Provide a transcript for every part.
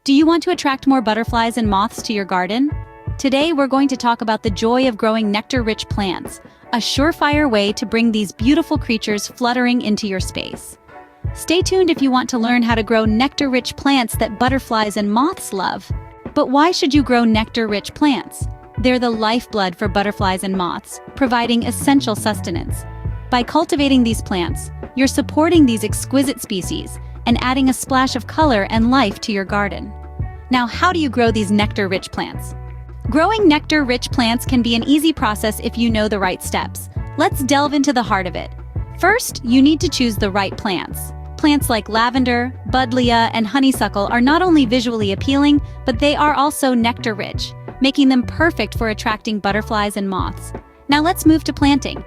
Do you want to attract more butterflies and moths to your garden? Today we're going to talk about the joy of growing nectar-rich plants, a surefire way to bring these beautiful creatures fluttering into your space. Stay tuned if you want to learn how to grow nectar-rich plants that butterflies and moths love. But why should you grow nectar-rich plants? They're the lifeblood for butterflies and moths, providing essential sustenance. By cultivating these plants, you're supporting these exquisite species and adding a splash of color and life to your garden. Now, how do you grow these nectar-rich plants? Growing nectar-rich plants can be an easy process if you know the right steps. Let's delve into the heart of it. First, you need to choose the right plants. Plants like lavender, buddleia, and honeysuckle are not only visually appealing, but they are also nectar-rich, making them perfect for attracting butterflies and moths. Now let's move to planting.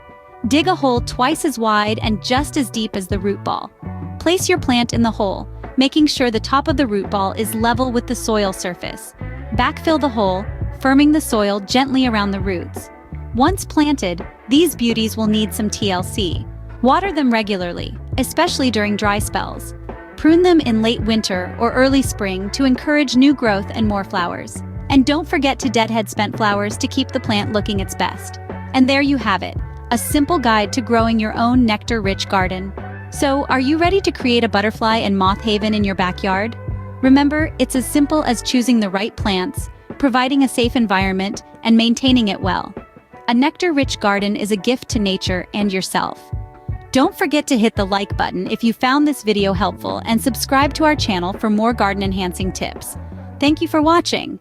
Dig a hole twice as wide and just as deep as the root ball. Place your plant in the hole, making sure the top of the root ball is level with the soil surface. Backfill the hole, firming the soil gently around the roots. Once planted, these beauties will need some TLC. Water them regularly, especially during dry spells. Prune them in late winter or early spring to encourage new growth and more flowers. And don't forget to deadhead spent flowers to keep the plant looking its best. And there you have it, a simple guide to growing your own nectar-rich garden. So, are you ready to create a butterfly and moth haven in your backyard? Remember, it's as simple as choosing the right plants, providing a safe environment, and maintaining it well. A nectar-rich garden is a gift to nature and yourself. Don't forget to hit the like button if you found this video helpful and subscribe to our channel for more garden-enhancing tips. Thank you for watching.